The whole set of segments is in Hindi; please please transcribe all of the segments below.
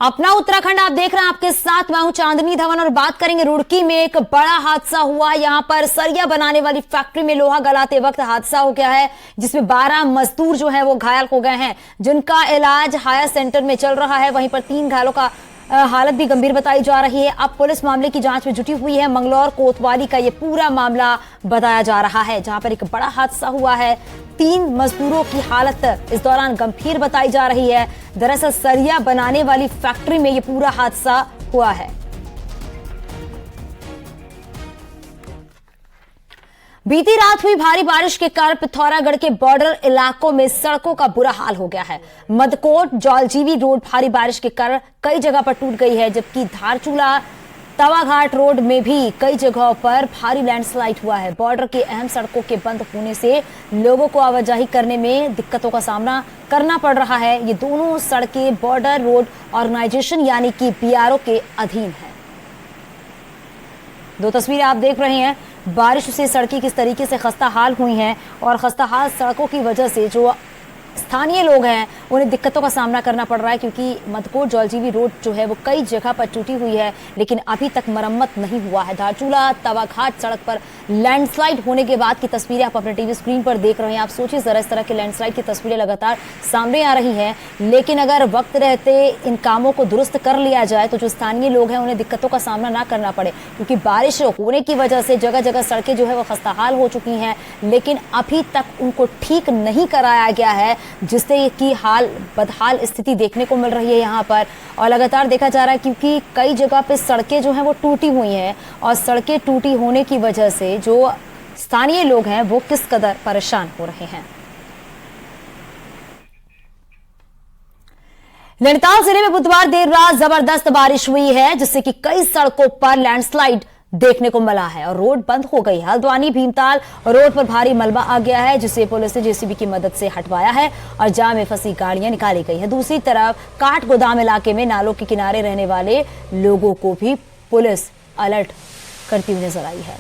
अपना उत्तराखंड आप देख रहे हैं, आपके साथ मैं हूं चांदनी धवन और बात करेंगे रुड़की में एक बड़ा हादसा हुआ। यहां पर सरिया बनाने वाली फैक्ट्री में लोहा गलाते वक्त हादसा हो गया है, जिसमें 12 मजदूर जो है वो घायल हो गए हैं, जिनका इलाज हायर सेंटर में चल रहा है। वहीं पर 3 घायलों का हालत भी गंभीर बताई जा रही है। अब पुलिस मामले की जांच में जुटी हुई है। मंगलौर कोतवाली का ये पूरा मामला बताया जा रहा है, जहां पर एक बड़ा हादसा हुआ है। 3 मजदूरों की हालत इस दौरान गंभीर बताई जा रही है। दरअसल सरिया बनाने वाली फैक्ट्री में ये पूरा हादसा हुआ है। बीती रात हुई भारी बारिश के कारण पिथौरागढ़ के बॉर्डर इलाकों में सड़कों का बुरा हाल हो गया है। मदकोट जौलजीबी रोड भारी बारिश के कारण कई जगह पर टूट गई है, जबकि धारचूला तवाघाट रोड में भी कई जगहों पर भारी लैंडस्लाइड हुआ है। बॉर्डर की अहम सड़कों के बंद होने से लोगों को आवाजाही करने में दिक्कतों का सामना करना पड़ रहा है। ये दोनों सड़कें बॉर्डर रोड ऑर्गेनाइजेशन यानी कि बीआरओ के अधीन है। 2 तस्वीरें आप देख रहे हैं। बारिश से सड़कें किस तरीके से खस्ता हाल हुई हैं और खस्ता हाल सड़कों की वजह से जो स्थानीय लोग हैं उन्हें दिक्कतों का सामना करना पड़ रहा है, क्योंकि मदकोट जौलजीबी रोड जो है वो कई जगह पर टूटी हुई है, लेकिन अभी तक मरम्मत नहीं हुआ है। धारचूला तवाघाट सड़क पर लैंडस्लाइड होने के बाद की तस्वीरें आप अपने टीवी स्क्रीन पर देख रहे हैं। आप सोचिए जरा, इस तरह के लैंडस्लाइड की तस्वीरें लगातार सामने आ रही हैं, लेकिन अगर वक्त रहते इन कामों को दुरुस्त कर लिया जाए तो जो स्थानीय लोग हैं उन्हें दिक्कतों का सामना ना करना पड़े, क्योंकि बारिश होने की वजह से जगह जगह सड़कें जो है वो खस्ताहाल हो चुकी हैं, लेकिन अभी तक उनको ठीक नहीं कराया गया है, जिससे कि बदहाल स्थिति देखने को मिल रही है यहाँ पर। और लगातार देखा जा रहा है क्योंकि कई जगह पे सड़कें जो हैं वो टूटी हुई हैं, और सड़कें टूटी होने की वजह से जो स्थानीय लोग हैं वो किस कदर परेशान हो रहे हैं। नैनीताल जिले में बुधवार देर रात जबरदस्त बारिश हुई है, जिससे कि कई सड़कों पर लैंडस्लाइड देखने को मिला है और रोड बंद हो गई। हल्द्वानी भीमताल रोड पर भारी मलबा आ गया है, जिसे पुलिस ने जेसीबी की मदद से हटवाया है और जाम में फंसी गाड़ियां निकाली गई है। दूसरी तरफ काठ गोदाम इलाके में नालों के किनारे रहने वाले लोगों को भी पुलिस अलर्ट करती हुई नजर आई है।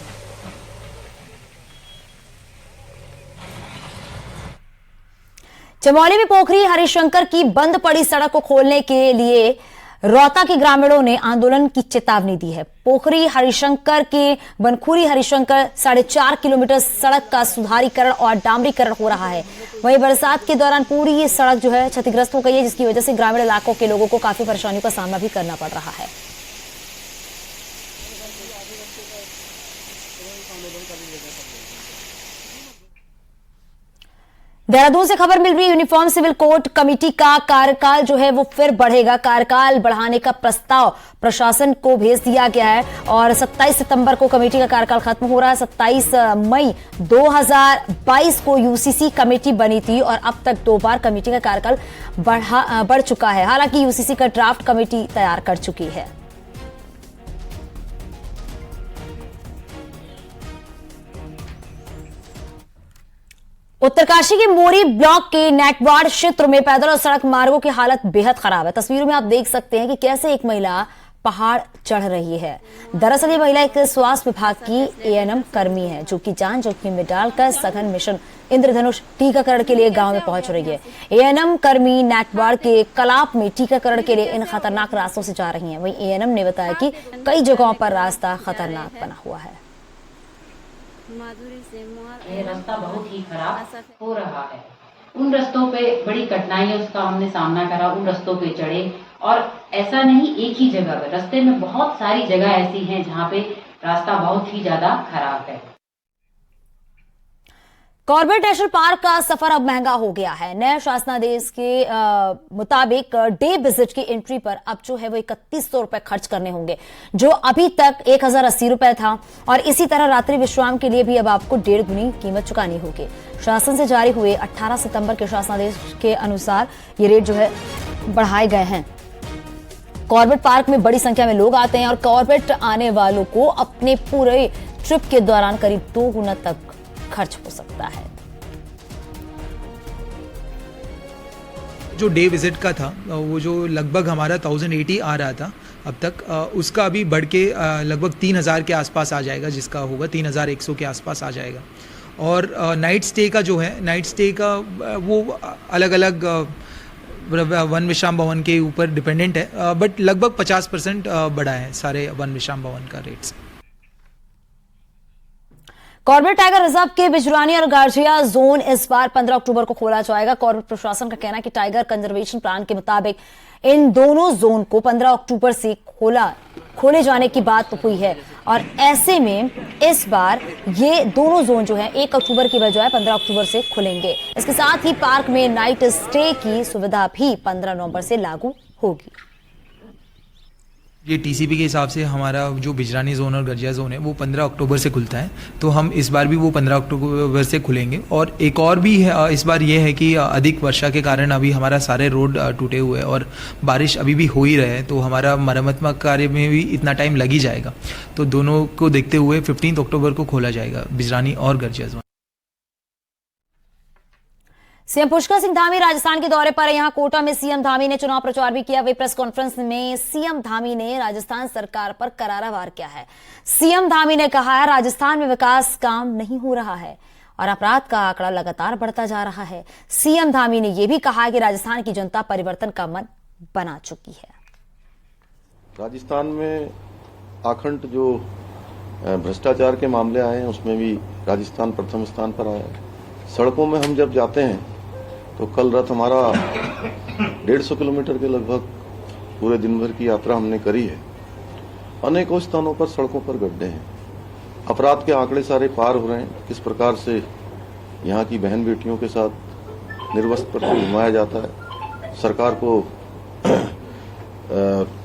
चमोली में पोखरी हरिशंकर की बंद पड़ी सड़क को खोलने के लिए रौता के ग्रामीणों ने आंदोलन की चेतावनी दी है। पोखरी हरिशंकर के बनखुरी हरिशंकर 4.5 किलोमीटर सड़क का सुधारीकरण और डामरीकरण हो रहा है। वहीं बरसात के दौरान पूरी ये सड़क जो है क्षतिग्रस्त हो गई है, जिसकी वजह से ग्रामीण इलाकों के लोगों को काफी परेशानियों का सामना भी करना पड़ रहा है। देहरादून से खबर मिल रही है, यूनिफॉर्म सिविल कोड कमेटी का कार्यकाल जो है वो फिर बढ़ेगा। कार्यकाल बढ़ाने का प्रस्ताव प्रशासन को भेज दिया गया है और 27 सितंबर को कमेटी का कार्यकाल खत्म हो रहा है। 27 मई 2022 को यूसीसी कमेटी बनी थी और अब तक 2 बार कमेटी का कार्यकाल बढ़ चुका है। हालांकि यूसीसी का ड्राफ्ट कमेटी तैयार कर चुकी है। उत्तरकाशी के मोरी ब्लॉक के नेटवाड़ क्षेत्र में पैदल और सड़क मार्गों की हालत बेहद खराब है। तस्वीरों में आप देख सकते हैं कि कैसे एक महिला पहाड़ चढ़ रही है। दरअसल ये महिला एक स्वास्थ्य विभाग की एएनएम कर्मी है, जो कि जान जोखिम में डालकर सघन मिशन इंद्रधनुष टीकाकरण के लिए गांव में पहुंच रही है। एएनएम कर्मी नेटवाड़ के कलाप में टीकाकरण के लिए इन खतरनाक रास्तों से जा रही है। वहीं एएनएम ने बताया कि कई जगहों पर रास्ता खतरनाक बना हुआ है। ये रास्ता बहुत ही खराब हो रहा है। उन रास्तों पे बड़ी कठिनाइयों का हमने सामना करा, उन रास्तों पे चढ़े, और ऐसा नहीं एक ही जगह पर, रास्ते में बहुत सारी जगह ऐसी हैं जहाँ पे रास्ता बहुत ही ज्यादा खराब है। कॉर्बेट नेशनल पार्क का सफर अब महंगा हो गया है। नए शासनादेश के मुताबिक डे विजिट की एंट्री पर अब जो है वो 3100 रुपए खर्च करने होंगे, जो अभी तक 1080 रुपए था, और इसी तरह रात्रि विश्राम के लिए भी अब आपको 1.5 गुनी कीमत चुकानी होगी। शासन से जारी हुए 18 सितंबर के शासनादेश के अनुसार ये रेट जो है बढ़ाए गए हैं। कॉर्बेट पार्क में बड़ी संख्या में लोग आते हैं और कॉर्बेट आने वालों को अपने पूरे ट्रिप के दौरान करीब 2 गुना तक खर्च हो सकता है। जो डे विजिट का था वो जो लगभग हमारा 1080 आ रहा था अब तक, उसका अभी बढ़ के लगभग 3000 के आसपास आ जाएगा, जिसका होगा 3100 के आसपास आ जाएगा। और नाइट स्टे का जो है, नाइट स्टे का वो अलग अलग वन विश्राम भवन के ऊपर डिपेंडेंट है, बट लगभग 50% बढ़ा है सारे वन विश्राम भवन का रेट्स। कॉर्बेट टाइगर रिजर्व के बिजरानी और गार्जिया जोन इस बार 15 अक्टूबर को खोला जाएगा। कॉर्बेट प्रशासन का कहना है कि टाइगर कंजर्वेशन प्लान के मुताबिक इन दोनों जोन को 15 अक्टूबर से खोले जाने की बात हुई है और ऐसे में इस बार ये दोनों जोन जो है 1 अक्टूबर की बजाय 15 अक्टूबर से खुलेंगे। इसके साथ ही पार्क में नाइट स्टे की सुविधा भी 15 नवंबर से लागू होगी। ये टीसीपी के हिसाब से हमारा जो बिजरानी जोन और गर्जिया जोन है वो 15 अक्टूबर से खुलता है, तो हम इस बार भी वो 15 अक्टूबर से खुलेंगे। और एक और भी है इस बार ये है कि अधिक वर्षा के कारण अभी हमारा सारे रोड टूटे हुए हैं और बारिश अभी भी हो ही रहे हैं, तो हमारा मरम्मत कार्य में भी इतना टाइम लग ही जाएगा। तो दोनों को देखते हुए 15 अक्टूबर को खोला जाएगा बिजरानी और गर्जिया जोन। सीएम पुष्कर सिंह धामी राजस्थान के दौरे पर यहां कोटा में सीएम धामी ने चुनाव प्रचार भी किया। वे प्रेस कॉन्फ्रेंस में सीएम धामी ने राजस्थान सरकार पर करारा वार किया है। सीएम धामी ने कहा है राजस्थान में विकास काम नहीं हो रहा है और अपराध का आंकड़ा लगातार बढ़ता जा रहा है। सीएम धामी ने यह भी कहा कि राजस्थान की जनता परिवर्तन का मन बना चुकी है। राजस्थान में आखंड जो भ्रष्टाचार के मामले आए हैं उसमें भी राजस्थान प्रथम स्थान पर आया है। सड़कों में हम जब जाते हैं तो कल रात हमारा 150 किलोमीटर के लगभग पूरे दिन भर की यात्रा हमने करी है। अनेकों स्थानों पर सड़कों पर गड्ढे हैं, अपराध के आंकड़े सारे पार हो रहे हैं। किस प्रकार से यहाँ की बहन बेटियों के साथ निर्वस्त्र को घुमाया जाता है, सरकार को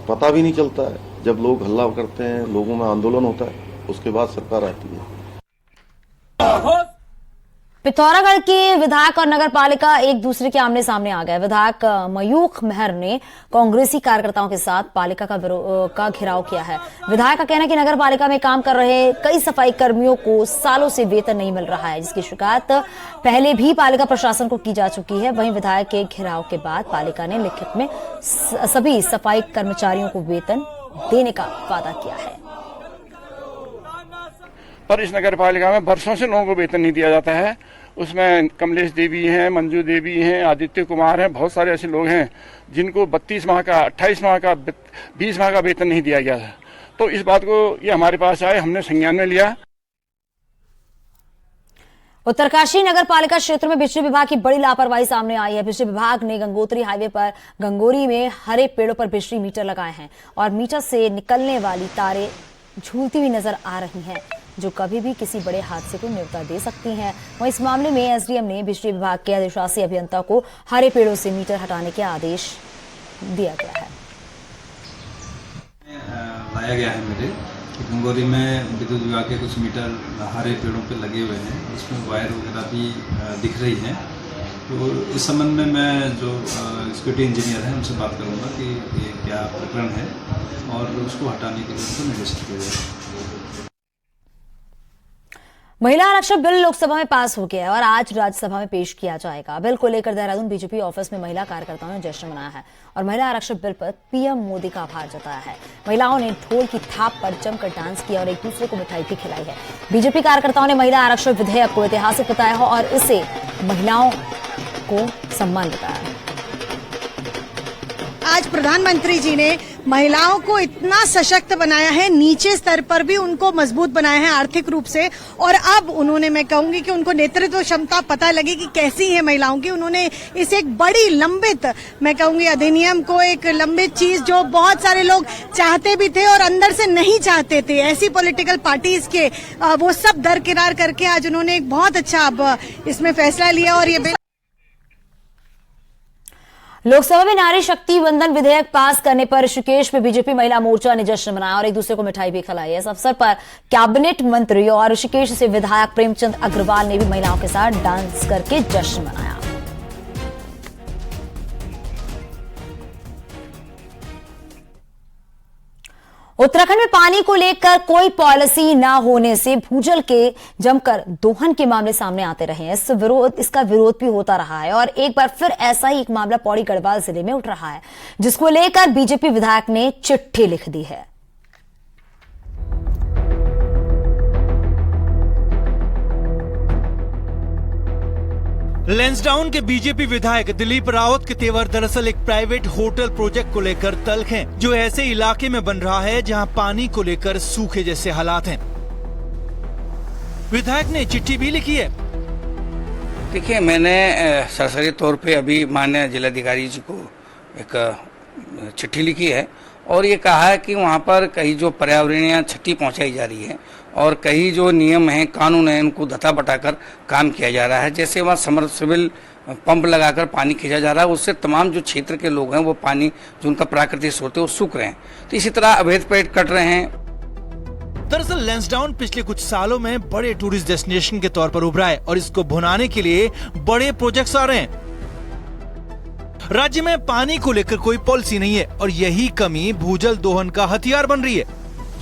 पता भी नहीं चलता है। जब लोग हल्ला करते हैं, लोगों में आंदोलन होता है, उसके बाद सरकार आती है। पिथौरागढ़ के विधायक और नगर पालिका एक दूसरे के आमने सामने आ गए। विधायक मयूख मेहर ने कांग्रेसी कार्यकर्ताओं के साथ पालिका का घेराव किया है। विधायक का कहना है कि नगर पालिका में काम कर रहे कई सफाई कर्मियों को सालों से वेतन नहीं मिल रहा है, जिसकी शिकायत पहले भी पालिका प्रशासन को की जा चुकी है। वहीं विधायक के घेराव के बाद पालिका ने लिखित में सभी सफाई कर्मचारियों को वेतन देने का वादा किया है। पर इस नगर पालिका में वर्षों से लोगों को वेतन नहीं दिया जाता है। उसमें कमलेश देवी हैं, मंजू देवी हैं, आदित्य कुमार हैं, बहुत सारे ऐसे लोग हैं जिनको 32 माह का, 28 माह का, 20 माह का वेतन नहीं दिया गया था। तो इस बात को ये हमारे पास आए, हमने संज्ञान में लिया। उत्तरकाशी नगर पालिका क्षेत्र में बिजली विभाग की बड़ी लापरवाही सामने आई है। बिजली विभाग ने गंगोत्री हाईवे पर गंगोरी में हरे पेड़ों पर बिजली मीटर लगाए हैं और मीटर से निकलने वाली तारें झूलती हुई नजर आ रही हैं, जो कभी भी किसी बड़े हादसे को न्योता दे सकती हैं। वहीं इस मामले में एसडीएम ने बिजली विभाग के अधिशासी अभियंता को हरे पेड़ों से मीटर हटाने के आदेश दिया गया है। लाया गया है मेरे गंगोरी में विद्युत विभाग के कुछ मीटर हरे पेड़ों पे लगे हुए हैं, उसमें वायर वगैरह भी दिख रही है। तो इस संबंध में मैं जो सिक्योरिटी इंजीनियर है उनसे बात करूंगा कि ये क्या प्रकरण है और उसको हटाने के लिए उनको निर्देशित किया जाए। महिला आरक्षण बिल लोकसभा में पास हो गया है और आज राज्यसभा में पेश किया जाएगा। बिल को लेकर देहरादून बीजेपी ऑफिस में महिला कार्यकर्ताओं ने जश्न मनाया है और महिला आरक्षण बिल पर पीएम मोदी का आभार जताया है। महिलाओं ने ढोल की थाप पर जमकर डांस किया और एक दूसरे को मिठाई भी खिलाई है। बीजेपी कार्यकर्ताओं ने महिला आरक्षण विधेयक को ऐतिहासिक बताया है और इसे महिलाओं को सम्मान बताया। आज प्रधानमंत्री जी ने महिलाओं को इतना सशक्त बनाया है, नीचे स्तर पर भी उनको मजबूत बनाया है आर्थिक रूप से, और अब उन्होंने, मैं कहूंगी कि उनको नेतृत्व क्षमता पता लगी कि कैसी है महिलाओं की। उन्होंने इस एक बड़ी लंबित, मैं कहूंगी अधिनियम को, एक लंबित चीज जो बहुत सारे लोग चाहते भी थे और अंदर से नहीं चाहते थे, ऐसी पॉलिटिकल पार्टीज के वो सब दरकिनार करके आज उन्होंने एक बहुत अच्छा अब इसमें फैसला लिया। और ये लोकसभा में नारी शक्ति वंदन विधेयक पास करने पर ऋषिकेश में बीजेपी महिला मोर्चा ने जश्न मनाया और एक दूसरे को मिठाई भी खिलाई। इस अवसर पर कैबिनेट मंत्री और ऋषिकेश से विधायक प्रेमचंद अग्रवाल ने भी महिलाओं के साथ डांस करके जश्न मनाया। उत्तराखंड में पानी को लेकर कोई पॉलिसी न होने से भूजल के जमकर दोहन के मामले सामने आते रहे हैं। इसका विरोध भी होता रहा है और एक बार फिर ऐसा ही एक मामला पौड़ी गढ़वाल जिले में उठ रहा है, जिसको लेकर बीजेपी विधायक ने चिट्ठी लिख दी है। लैंसडाउन के बीजेपी विधायक दिलीप रावत के तेवर दरअसल एक प्राइवेट होटल प्रोजेक्ट को लेकर तल्ख हैं, जो ऐसे इलाके में बन रहा है जहां पानी को लेकर सूखे जैसे हालात हैं। विधायक ने चिट्ठी भी लिखी है। देखिए, मैंने सरसरी तौर पे अभी माननीय जिलाधिकारी जी को एक चिट्ठी लिखी है और ये कहा है कि वहाँ पर कई जो पर्यावरणीय क्षति पहुँचाई जा रही है और कई जो नियम हैं, कानून हैं, उनको धता बटाकर काम किया जा रहा है। जैसे वहाँ समरसेबल पंप लगाकर पानी खींचा जा रहा है, उससे तमाम जो क्षेत्र के लोग हैं वो पानी जो उनका प्राकृतिक स्रोत है वो सूख रहे हैं। तो इसी तरह अवैध पेड़ कट रहे हैं। दरअसल लैंसडाउन पिछले कुछ सालों में बड़े टूरिस्ट डेस्टिनेशन के तौर पर उभरा है और इसको भुनाने के लिए बड़े प्रोजेक्ट्स आ रहे हैं। राज्य में पानी को लेकर कोई पॉलिसी नहीं है और यही कमी भूजल दोहन का हथियार बन रही है।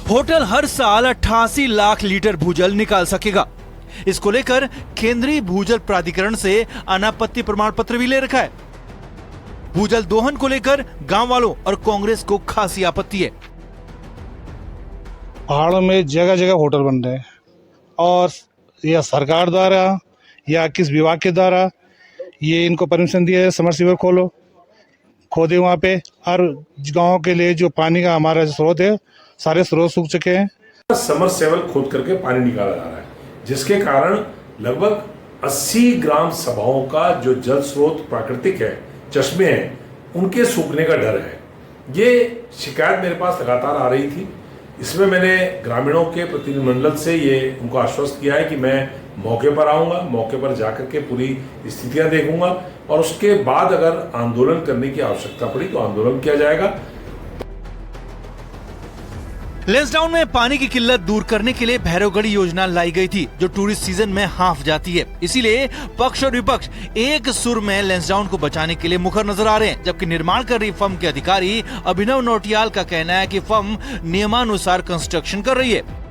होटल हर साल 88 लाख लीटर भूजल निकाल सकेगा। इसको लेकर केंद्रीय भूजल प्राधिकरण से अनापत्ति प्रमाण पत्र भी ले रखा है। भूजल दोहन को लेकर गांव वालों और कांग्रेस को खासी आपत्ति है। पहाड़ों में जगह जगह होटल बन रहे हैं और या सरकार द्वारा या किस विभाग के द्वारा ये इनको परमिशन दिया है, समरसीवर खोदे वहाँ पे। हर गांव के लिए जो पानी का हमारा स्रोत है, सारे स्रोत सूख चुके हैं। समरसेबल खोद करके पानी निकाला जा रहा है, जिसके कारण लगभग 80 ग्राम सभाओं का जो जल स्रोत प्राकृतिक है, चश्मे हैं, उनके सूखने का डर है। ये शिकायत मेरे पास लगातार आ रही थी। इसमें मैंने ग्रामीणों के प्रतिनिधिमंडल से ये उनको आश्वस्त किया है कि मैं मौके पर आऊंगा, मौके पर जाकर के पूरी स्थितियां देखूंगा और उसके बाद अगर आंदोलन करने की आवश्यकता पड़ी तो आंदोलन किया जाएगा। लैंसडाउन में पानी की किल्लत दूर करने के लिए भैरवगढ़ी योजना लाई गई थी, जो टूरिस्ट सीजन में हाफ जाती है। इसीलिए पक्ष और विपक्ष एक सुर में लैंसडाउन को बचाने के लिए मुखर नजर आ रहे हैं, जबकि निर्माण कर रही फर्म के अधिकारी अभिनव नौटियाल का कहना है कि फर्म नियमानुसार कंस्ट्रक्शन कर रही है।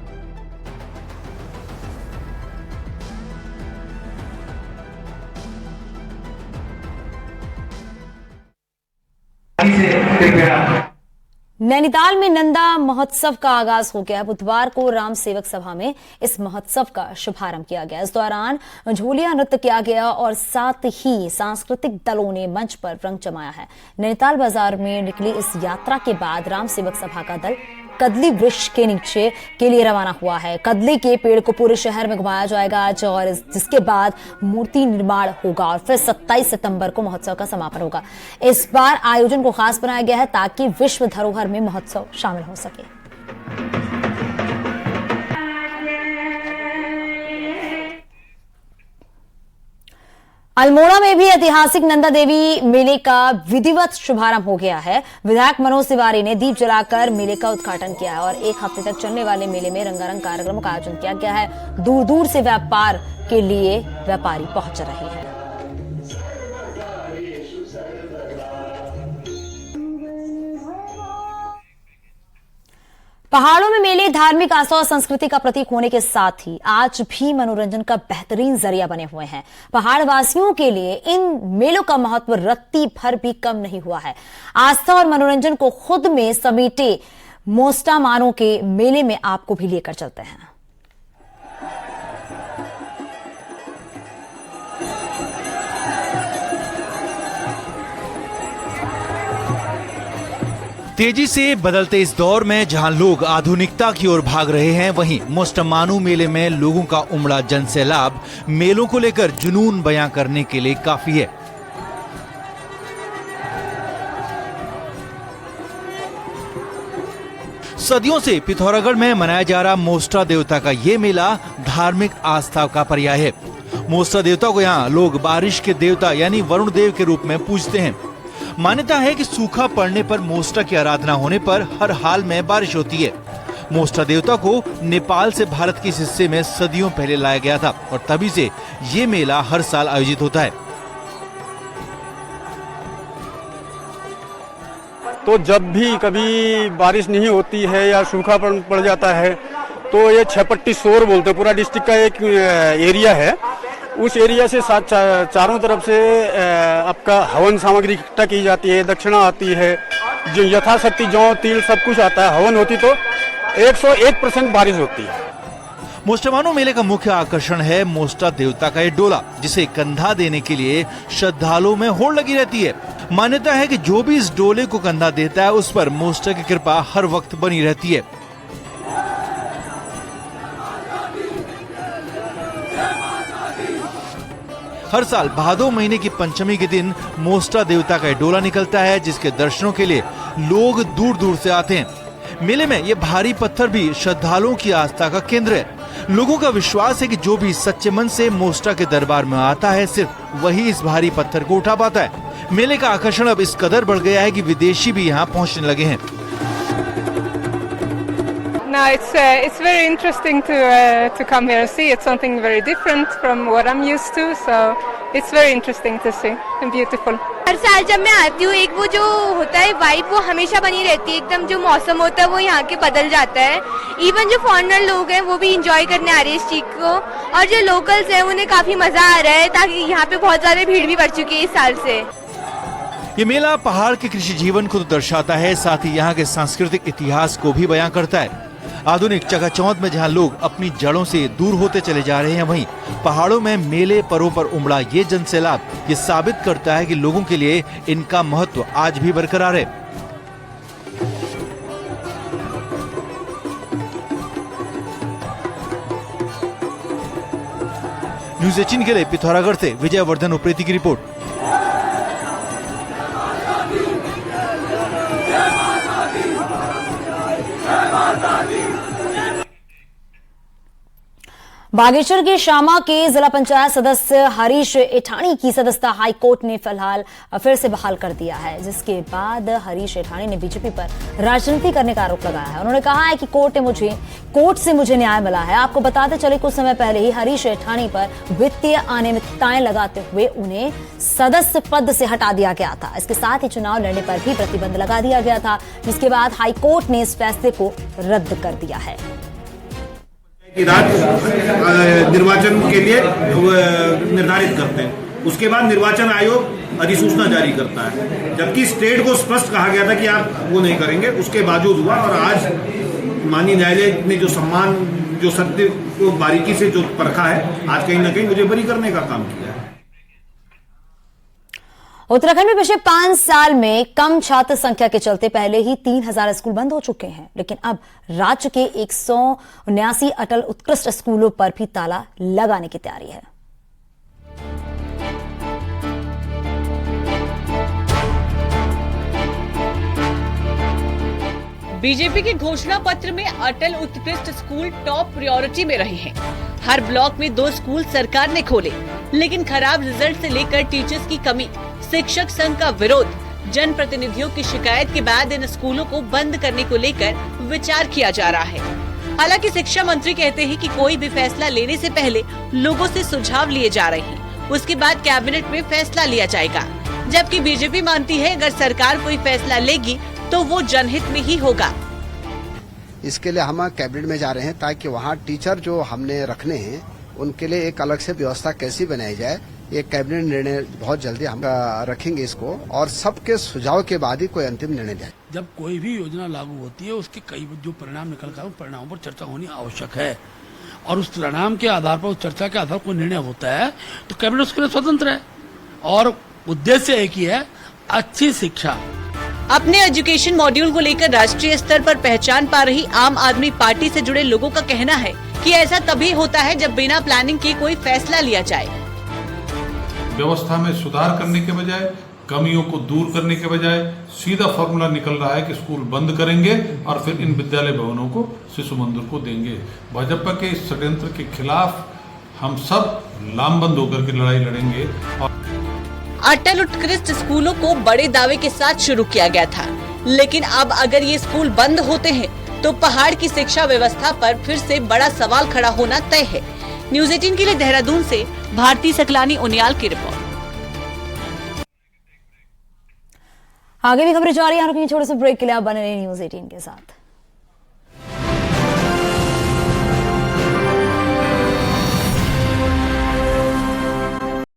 नैनीताल में नंदा महोत्सव का आगाज हो गया। बुधवार को राम सेवक सभा में इस महोत्सव का शुभारंभ किया गया। इस दौरान झोलिया नृत्य किया गया और साथ ही सांस्कृतिक दलों ने मंच पर रंग जमाया है। नैनीताल बाजार में निकली इस यात्रा के बाद राम सेवक सभा का दल कदली वृक्ष के नीचे के लिए रवाना हुआ है। कदली के पेड़ को पूरे शहर में घुमाया जाएगा आज और जिसके बाद मूर्ति निर्माण होगा और फिर 27 सितंबर को महोत्सव का समापन होगा। इस बार आयोजन को खास बनाया गया है ताकि विश्व धरोहर में महोत्सव शामिल हो सके। अल्मोड़ा में भी ऐतिहासिक नंदा देवी मेले का विधिवत शुभारंभ हो गया है। विधायक मनोज तिवारी ने दीप जलाकर मेले का उद्घाटन किया है और एक हफ्ते तक चलने वाले मेले में रंगारंग कार्यक्रमों का आयोजन किया गया है। दूर दूर से व्यापार के लिए व्यापारी पहुंच रहे हैं। पहाड़ों में मेले धार्मिक आस्था और संस्कृति का प्रतीक होने के साथ ही आज भी मनोरंजन का बेहतरीन जरिया बने हुए हैं। पहाड़ वासियों के लिए इन मेलों का महत्व रत्ती भर भी कम नहीं हुआ है। आस्था और मनोरंजन को खुद में समेटे मोस्टामानों के मेले में आपको भी लेकर चलते हैं। तेजी से बदलते इस दौर में जहां लोग आधुनिकता की ओर भाग रहे हैं, वहीं मोस्टमानू मेले में लोगों का उमड़ा जन सैलाब मेलों को लेकर जुनून बयां करने के लिए काफी है। सदियों से पिथौरागढ़ में मनाया जा रहा मोस्टा देवता का ये मेला धार्मिक आस्था का पर्याय है। मोस्टा देवता को यहाँ लोग बारिश के देवता यानी वरुण देव के रूप में पूजते हैं। मान्यता है कि सूखा पड़ने पर मोस्टा की आराधना होने पर हर हाल में बारिश होती है। मोस्टा देवता को नेपाल से भारत के इस हिस्से में सदियों पहले लाया गया था और तभी से ये मेला हर साल आयोजित होता है। तो जब भी कभी बारिश नहीं होती है या सूखा पड़ जाता है तो ये छपट्टी शोर बोलते हैं, पूरा डिस्ट्रिक्ट का एक एरिया है। उस एरिया से चारों तरफ से आपका हवन सामग्री इकट्ठा की जाती है, दक्षिणा आती है, जो यथाशक्ति जौ तिल सब कुछ आता है। हवन होती तो 101% बारिश होती है। मोस्टामानो मेले का मुख्य आकर्षण है मोस्टा देवता का ये डोला, जिसे कंधा देने के लिए श्रद्धालुओं में होड़ लगी रहती है। मान्यता है कि जो भी इस डोले को कंधा देता है उस पर मोस्टा की कृपा हर वक्त बनी रहती है। हर साल भादो महीने की पंचमी के दिन मोस्टा देवता का डोला निकलता है, जिसके दर्शनों के लिए लोग दूर दूर से आते हैं। मेले में ये भारी पत्थर भी श्रद्धालुओं की आस्था का केंद्र है। लोगों का विश्वास है कि जो भी सच्चे मन से मोस्टा के दरबार में आता है, सिर्फ वही इस भारी पत्थर को उठा पाता है। मेले का आकर्षण अब इस कदर बढ़ गया है कि विदेशी भी यहाँ पहुँचने लगे हैं। No, it's very interesting to come here and see. It's something very different from what I'm used to, so it's very interesting to see and beautiful. हर साल जब मैं आती हूँ, एक वो जो होता है वाइब वो हमेशा बनी रहती है। एकदम जो मौसम होता है वो यहाँ के बदल जाता है। इवन जो फॉरेनर लोग हैं वो भी इंजॉय करने आ रहे हैं इस चीज को, और जो लोकल्स हैं उन्हें काफी मजा आ रहा है, ताकि यहाँ पे बहुत ज्यादा भीड़ भी बढ़ चुकी है इस साल से। ये मेला पहाड़ के कृषि जीवन को तो दर्शाता है, साथ ही यहाँ के सांस्कृतिक इतिहास को भी बयां करता है। आधुनिक चकाचौंध में जहाँ लोग अपनी जड़ों से दूर होते चले जा रहे हैं, वहीं पहाड़ों में मेले परों पर उमड़ा ये जनसैलाब ये साबित करता है कि लोगों के लिए इनका महत्व आज भी बरकरार है। न्यूज़ 18 के लिए पिथौरागढ़ से विजयवर्धन उप्रेती की रिपोर्ट। बागेश्वर के शामा के जिला पंचायत सदस्य हरीश एठानी की सदस्यता हाई कोर्ट ने फिलहाल फिर से बहाल कर दिया है, जिसके बाद हरीश एठानी ने बीजेपी पर राजनीति करने का आरोप लगाया है। उन्होंने कहा है कि कोर्ट से मुझे न्याय मिला है। आपको बताते चले कुछ समय पहले ही हरीश एठानी पर वित्तीय अनियमितताएं लगाते हुए उन्हें सदस्य पद से हटा दिया गया था। इसके साथ ही चुनाव लड़ने पर भी प्रतिबंध लगा दिया गया था, जिसके बाद हाई कोर्ट ने इस फैसले को रद्द कर दिया है। राज्य निर्वाचन के लिए निर्धारित करते हैं, उसके बाद निर्वाचन आयोग अधिसूचना जारी करता है, जबकि स्टेट को स्पष्ट कहा गया था कि आप वो नहीं करेंगे। उसके बावजूद हुआ, और आज माननीय न्यायालय ने जो सम्मान, जो सत्य को बारीकी से जो परखा है, आज कहीं ना कहीं मुझे बरी करने का काम किया है। उत्तराखंड में पिछले 5 साल में कम छात्र संख्या के चलते पहले ही 3000 स्कूल बंद हो चुके हैं, लेकिन अब राज्य के 179 अटल उत्कृष्ट स्कूलों पर भी ताला लगाने की तैयारी है। बीजेपी के घोषणा पत्र में अटल उत्कृष्ट स्कूल टॉप प्रायोरिटी में रहे हैं। हर ब्लॉक में 2 स्कूल सरकार ने खोले, लेकिन खराब रिजल्ट से लेकर टीचर्स की कमी, शिक्षक संघ का विरोध, जनप्रतिनिधियों की शिकायत के बाद इन स्कूलों को बंद करने को लेकर विचार किया जा रहा है। हालांकि शिक्षा मंत्री कहते हैं कि कोई भी फैसला लेने से पहले लोगों से सुझाव लिए जा रहे हैं, उसके बाद कैबिनेट में फैसला लिया जाएगा। जबकि बीजेपी मानती है अगर सरकार कोई फैसला लेगी तो वो जनहित में ही होगा। इसके लिए हम कैबिनेट में जा रहे हैं, ताकि वहाँ टीचर जो हमने रखने हैं उनके लिए एक अलग से व्यवस्था कैसी बनाई जाए। ये कैबिनेट निर्णय बहुत जल्दी हम रखेंगे इसको, और सबके सुझाव के बाद ही कोई अंतिम निर्णय जाए। जब कोई भी योजना लागू होती है, उसके कई जो परिणाम निकलता है, उन परिणामों पर चर्चा होनी आवश्यक है, और उस परिणाम के आधार पर, उस चर्चा के आधार पर कोई निर्णय होता है तो कैबिनेट उसके लिए स्वतंत्र है, और उद्देश्य एक ही है, अच्छी शिक्षा। अपने एजुकेशन मॉड्यूल को लेकर राष्ट्रीय स्तर पर पहचान पा रही आम आदमी पार्टी से जुड़े लोगों का कहना है कि ऐसा तभी होता है जब बिना प्लानिंग के कोई फैसला लिया जाए। व्यवस्था में सुधार करने के बजाय, कमियों को दूर करने के बजाय सीधा फॉर्मूला निकल रहा है कि स्कूल बंद करेंगे और फिर इन विद्यालय भवनों को शिशु मंदिर को देंगे। भाजपा के इस षड्यंत्र के खिलाफ हम सब लामबंद होकर के लड़ाई लड़ेंगे। अटल उत्कृष्ट स्कूलों को बड़े दावे के साथ शुरू किया गया था, लेकिन अब अगर ये स्कूल बंद होते हैं तो पहाड़ की शिक्षा व्यवस्था पर फिर से बड़ा सवाल खड़ा होना तय है। न्यूज़ 18 के लिए देहरादून से भारती सकलानी उनियाल की रिपोर्ट। आगे भी खबरें जारी हैं, छोटे से ब्रेक के लिए आप बने रहिए न्यूज़ 18 के साथ।